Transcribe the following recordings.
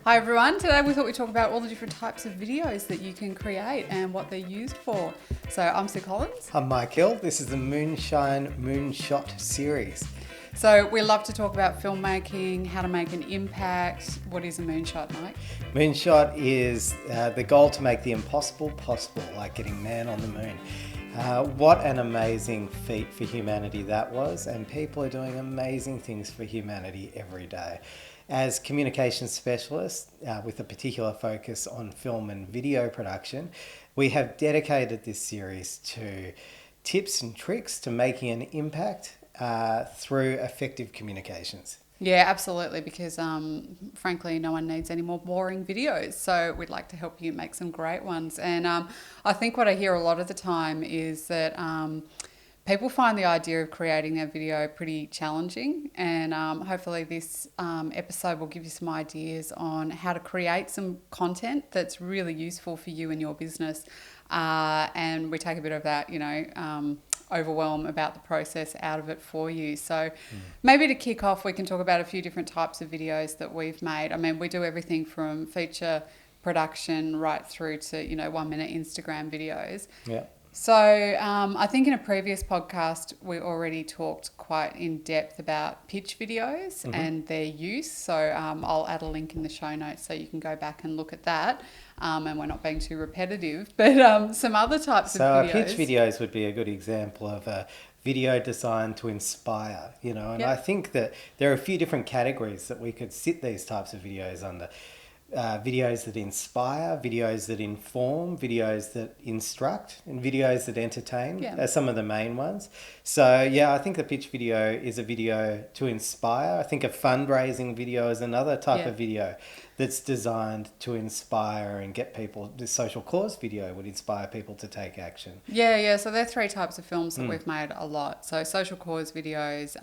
Hi everyone, today we thought we'd talk about all the different types of videos that you can create and what they're used for. So I'm Sue Collins. I'm Mike Hill. This is the Moonshine Moonshot series. So we love to talk about filmmaking, how to make an impact. What is a moonshot, Mike? Moonshot is the goal to make the impossible possible, like getting man on the moon. What an amazing feat for humanity that was, and people are doing amazing things for humanity every day. As communications specialists with a particular focus on film and video production, we have dedicated this series to tips and tricks to making an impact through effective communications. Yeah, absolutely, because frankly, no one needs any more boring videos. So we'd like to help you make some great ones. And I think what I hear a lot of the time is that people find the idea of creating a video pretty challenging, and hopefully this episode will give you some ideas on how to create some content that's really useful for you and your business. And we take a bit of that, overwhelm about the process out of it for you. So maybe to kick off, we can talk about a few different types of videos that we've made. I mean, we do everything from feature production right through to, 1 minute Instagram videos. Yeah. So I think in a previous podcast, we already talked quite in depth about pitch videos and their use. So I'll add a link in the show notes so you can go back and look at that. And we're not being too repetitive, but some other types of videos. So pitch videos would be a good example of a video designed to inspire, and I think that there are a few different categories that we could sit these types of videos under. Videos that inspire, videos that inform, videos that instruct, and videos that entertain are some of the main ones. So I think the pitch video is a video to inspire. I think a fundraising video is another type of video that's designed to inspire and get people. The social cause video would inspire people to take action. So there are three types of films that we've made a lot. So social cause videos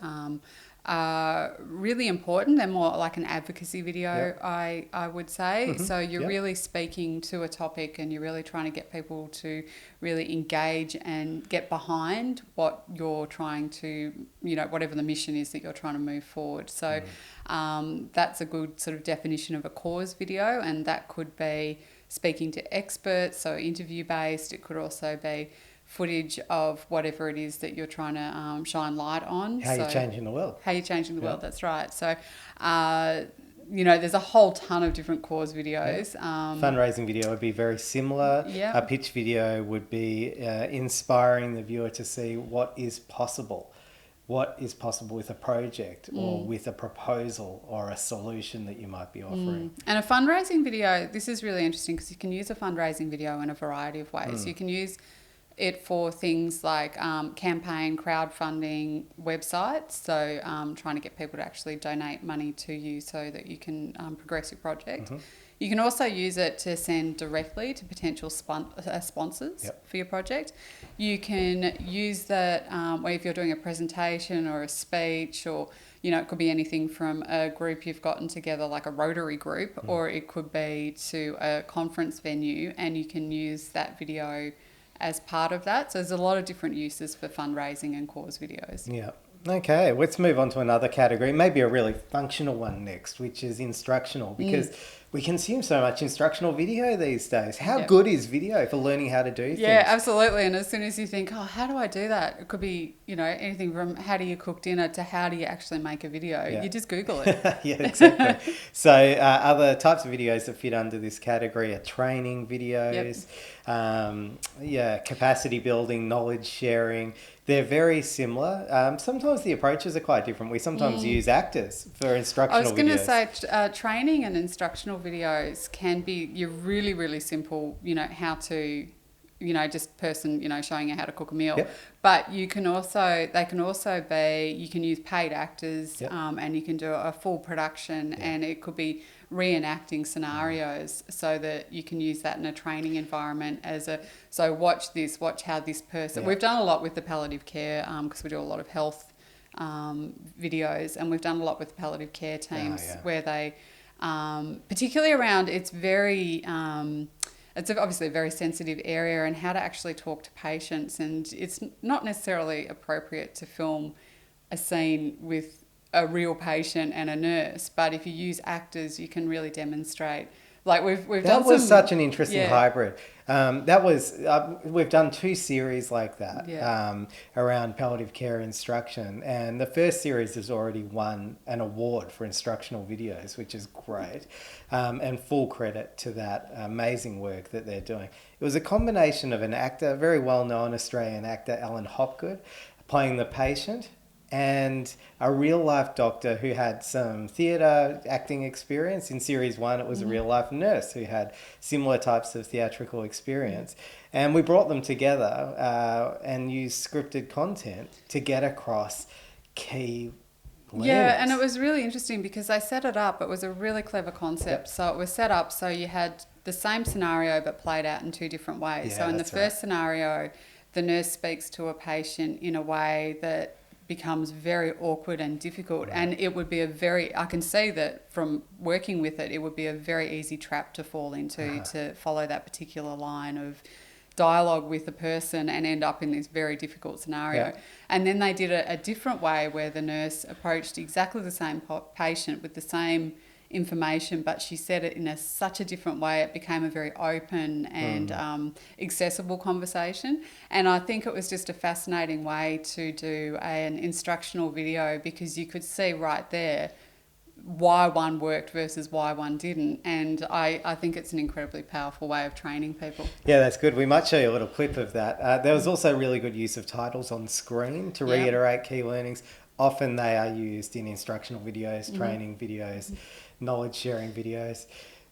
are really important. They're more like an advocacy video, I would say. So you're really speaking to a topic and you're really trying to get people to really engage and get behind what you're trying to, whatever the mission is that you're trying to move forward. So that's a good sort of definition of a cause video, and that could be speaking to experts, so interview based. It could also be footage of whatever it is that you're trying to shine light on. How you're changing the world. How you're changing the world, that's right. So, there's a whole ton of different cause videos. Fundraising video would be very similar. Yeah. A pitch video would be inspiring the viewer to see what is possible. What is possible with a project or with a proposal or a solution that you might be offering. And a fundraising video, this is really interesting because you can use a fundraising video in a variety of ways. You can use it for things like campaign, crowdfunding, websites. So trying to get people to actually donate money to you so that you can progress your project. You can also use it to send directly to potential sponsors for your project. You can use that if you're doing a presentation or a speech, or it could be anything from a group you've gotten together, like a Rotary group, or it could be to a conference venue, and you can use that video as part of that. So there's a lot of different uses for fundraising and cause videos. Yeah. Okay, let's move on to another category, maybe a really functional one next, which is instructional, because we consume so much instructional video these days. How good is video for learning how to do things? Yeah, absolutely. And as soon as you think, how do I do that? It could be, anything from how do you cook dinner to how do you actually make a video? You just Google it. Yeah, exactly. So other types of videos that fit under this category are training videos, capacity building, knowledge sharing. They're very similar. Sometimes the approaches are quite different. We sometimes use actors for instructional videos. I was going to say training and instructional videos can be your really, really simple, how to, just person, showing you how to cook a meal. Yep. But they can also be, you can use paid actors and you can do a full production and it could be reenacting scenarios so that you can use that in a training environment so watch how this person, we've done a lot with the palliative care because we do a lot of health videos, and we've done a lot with the palliative care teams where they, particularly around, it's obviously a very sensitive area, and how to actually talk to patients, and it's not necessarily appropriate to film a scene with a real patient and a nurse. But if you use actors, you can really demonstrate. Like we've done That was some, such an interesting yeah. hybrid. We've done 2 series like that around palliative care instruction, and the first series has already won an award for instructional videos, which is great, and full credit to that amazing work that they're doing. It was a combination of an actor, a very well-known Australian actor, Alan Hopgood, playing the patient, and a real life doctor who had some theatre acting experience. In series 1, it was a real life nurse who had similar types of theatrical experience. And we brought them together and used scripted content to get across key learnings. Yeah, and it was really interesting because they set it up. It was a really clever concept. So it was set up so you had the same scenario but played out in 2 different ways. So in the first scenario, the nurse speaks to a patient in a way that becomes very awkward and difficult, and it would be I can see that from working with it, it would be a very easy trap to fall into, to follow that particular line of dialogue with the person and end up in this very difficult scenario. And then they did a different way where the nurse approached exactly the same patient with the same information, but she said it in such a different way. It became a very open and accessible conversation. And I think it was just a fascinating way to do an instructional video, because you could see right there why one worked versus why one didn't. And I think it's an incredibly powerful way of training people. Yeah, that's good. We might show you a little clip of that. There was also really good use of titles on screen to reiterate key learnings. Often they are used in instructional videos, training videos, knowledge sharing videos.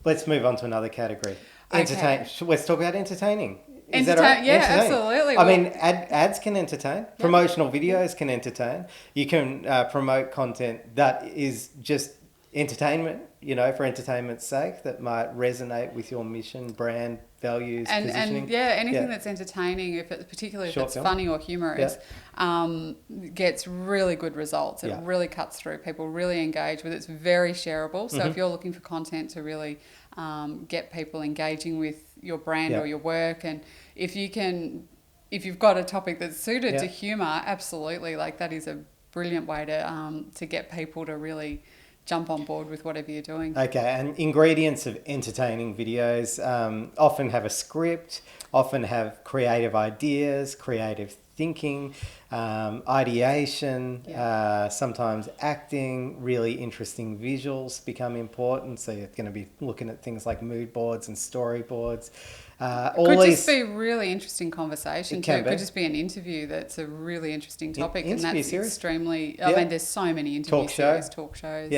Let's move on to another category. Okay. Let's talk about entertaining. Is that right? Yeah, absolutely. I mean, ads can entertain. Promotional videos can entertain. You can promote content that is just entertainment, for entertainment's sake, that might resonate with your mission, brand, values, positioning. And anything that's entertaining, particularly if it's funny or humorous, gets really good results. It really cuts through. People really engage with it. It's very shareable. So if you're looking for content to really get people engaging with your brand or your work, and if you've got a topic that's suited to humour, absolutely, like that is a brilliant way to get people to really jump on board with whatever you're doing. Okay, and ingredients of entertaining videos often have a script, often have creative ideas, creative thinking, ideation, sometimes acting, really interesting visuals become important. So you're going to be looking at things like mood boards and storyboards. Just be really interesting conversation too. It could just be an interview that's a really interesting topic, and that's extremely. I mean, there's so many interview series, talk shows.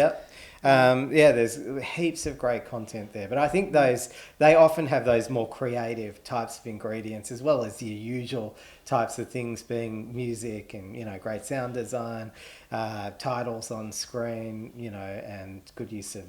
There's heaps of great content there, but I think they often have those more creative types of ingredients, as well as the usual types of things being music and great sound design, titles on screen, and good use of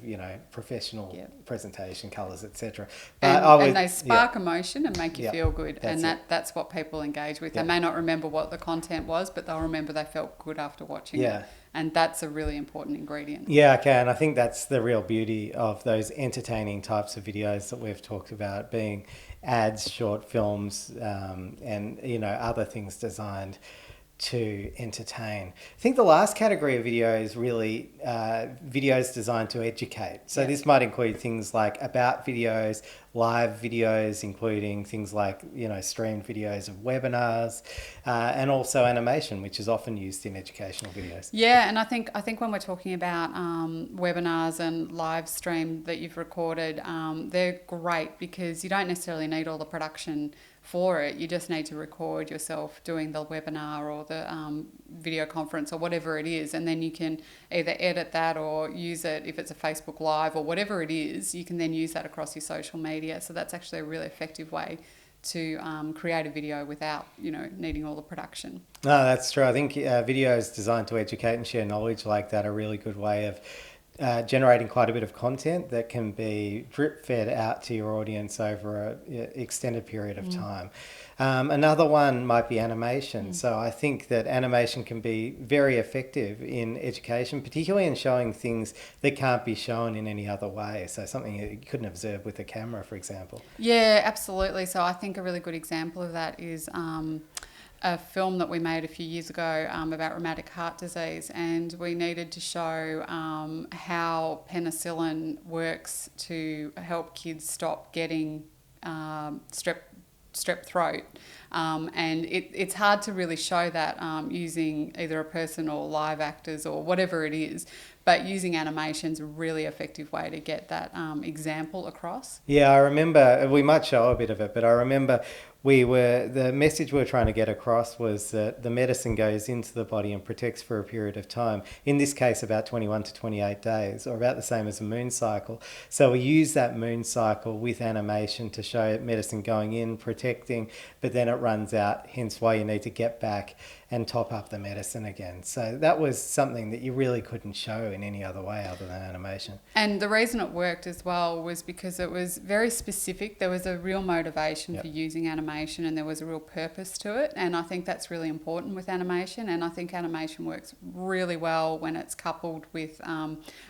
professional presentation, colours, etc. And they spark emotion and make you feel good, and that's what people engage with. They may not remember what the content was, but they'll remember they felt good after watching it. And that's a really important ingredient. Yeah, okay, and I think that's the real beauty of those entertaining types of videos that we've talked about, being ads, short films, and other things designed to entertain. I think the last category of video is really videos designed to educate. So this might include things like about videos, live videos, including things like streamed videos of webinars, and also animation, which is often used in educational videos. Yeah, and I think when we're talking about webinars and live stream that you've recorded, they're great because you don't necessarily need all the production for it. You just need to record yourself doing the webinar or the video conference or whatever it is, and then you can either edit that or use it if it's a Facebook Live or whatever it is. You can then use that across your social media. So that's actually a really effective way to create a video without needing all the production. No, that's true. I think videos designed to educate and share knowledge like that are a really good way of generating quite a bit of content that can be drip fed out to your audience over an extended period of time. Another one might be animation. So I think that animation can be very effective in education, particularly in showing things that can't be shown in any other way. So something you couldn't observe with a camera, for example. Yeah, absolutely. So I think a really good example of that is a film that we made a few years ago about rheumatic heart disease, and we needed to show how penicillin works to help kids stop getting strep throat. And it's hard to really show that using either a person or live actors or whatever it is, but using animation's a really effective way to get that example across. Yeah, I remember, we might show a bit of it, but I remember the message we were trying to get across was that the medicine goes into the body and protects for a period of time. In this case, about 21 to 28 days, or about the same as a moon cycle. So we use that moon cycle with animation to show medicine going in, protecting, but then it runs out, hence why you need to get back and top up the medicine again. So that was something that you really couldn't show in any other way other than animation. And the reason it worked as well was because it was very specific. There was a real motivation for using animation, and there was a real purpose to it. And I think that's really important with animation. And I think animation works really well when it's coupled with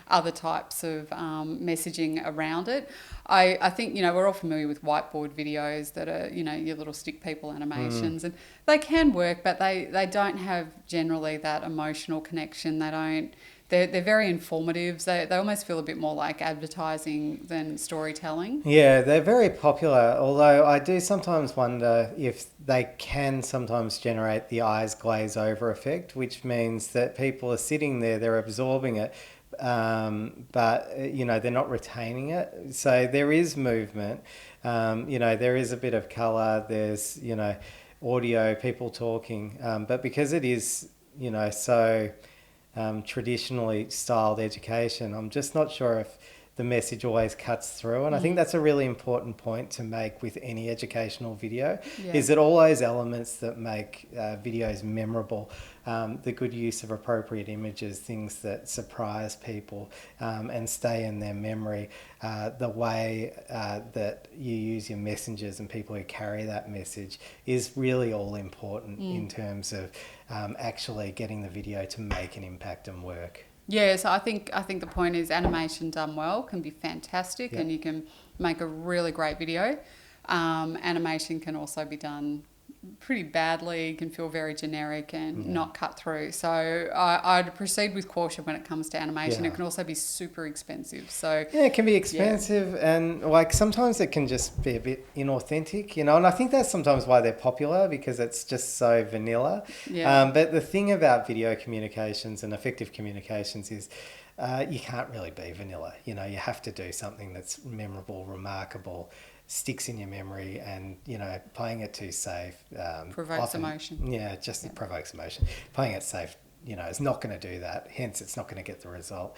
other types of messaging around it. I think, we're all familiar with whiteboard videos that are, your little stick people animations, and they can work, but they don't have generally that emotional connection. They're very informative. They almost feel a bit more like advertising than storytelling. Yeah, they're very popular, although I do sometimes wonder if they can sometimes generate the eyes glaze over effect, which means that people are sitting there, they're absorbing it, but they're not retaining it. So there is movement, there is a bit of color, there's audio, people talking, but because it is so traditionally styled education, I'm just not sure if the message always cuts through. And I think that's a really important point to make with any educational video, is that all those elements that make videos memorable, the good use of appropriate images, things that surprise people and stay in their memory, the way that you use your messengers and people who carry that message is really all important in terms of actually getting the video to make an impact and work. Yeah, so I think the point is animation done well can be fantastic, and you can make a really great video. Animation can also be done pretty badly, can feel very generic and not cut through. So I'd proceed with caution when it comes to animation. It can also be super expensive. So yeah, it can be expensive, and sometimes it can just be a bit inauthentic, and I think that's sometimes why they're popular, because it's just so vanilla. But the thing about video communications and effective communications is you can't really be vanilla. You have to do something that's memorable, remarkable, sticks in your memory, and playing it too safe provokes emotion. It provokes emotion. Playing it safe is not going to do that, hence it's not going to get the result.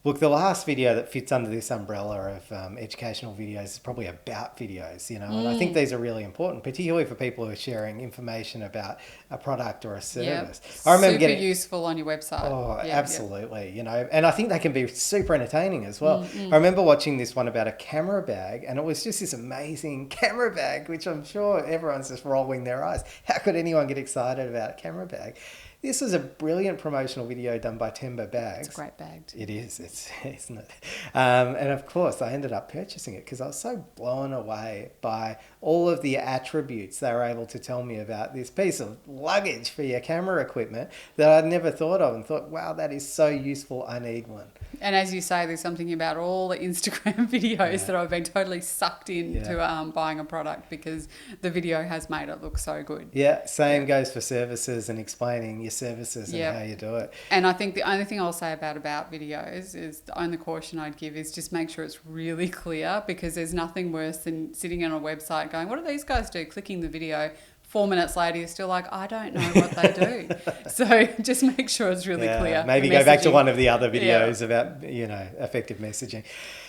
Look, the last video that fits under this umbrella of educational videos is probably about videos, and I think these are really important, particularly for people who are sharing information about a product or a service. I remember super useful on your website. Oh, absolutely, and I think they can be super entertaining as well. I remember watching this one about a camera bag, and it was just this amazing camera bag, which I'm sure everyone's just rolling their eyes. How could anyone get excited about a camera bag? This was a brilliant promotional video done by Timber Bags. It's a great bag. It is, isn't it? And of course, I ended up purchasing it because I was so blown away by all of the attributes they were able to tell me about this piece of luggage for your camera equipment that I'd never thought of, and thought, wow, that is so useful. I need one. And as you say, there's something about all the Instagram videos that I've been totally sucked into buying a product, because the video has made it look so good. Yeah, same goes for services and explaining your services and how you do it. And I think the only thing I'll say about videos is, the only caution I'd give is just make sure it's really clear, because there's nothing worse than sitting on a website going, what do these guys do? Clicking the video. 4 minutes later, you're still like, I don't know what they do. So just make sure it's really clear. Maybe go back to one of the other videos about, effective messaging.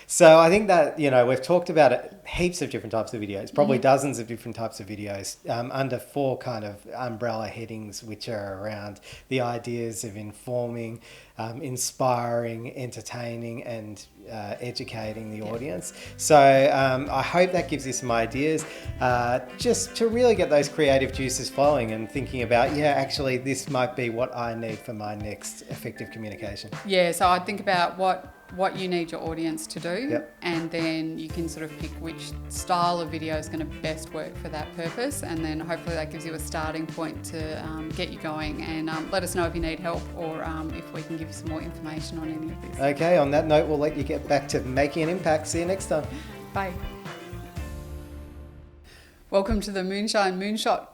So I think that, we've talked about heaps of different types of videos, probably dozens of different types of videos under 4 kind of umbrella headings, which are around the ideas of informing, inspiring, entertaining, and educating the audience. So I hope that gives you some ideas just to really get those creative juices flowing and thinking about, actually, this might be what I need for my next effective communication. Yeah, so I think about what what you need your audience to do, Yep. and then you can sort of pick which style of video is going to best work for that purpose, and then hopefully that gives you a starting point to get you going. And let us know if you need help, or if we can give you some more information on any of this. Okay, on that note, we'll let you get back to making an impact. See you next time. Bye. Welcome to the Moonshine Moonshot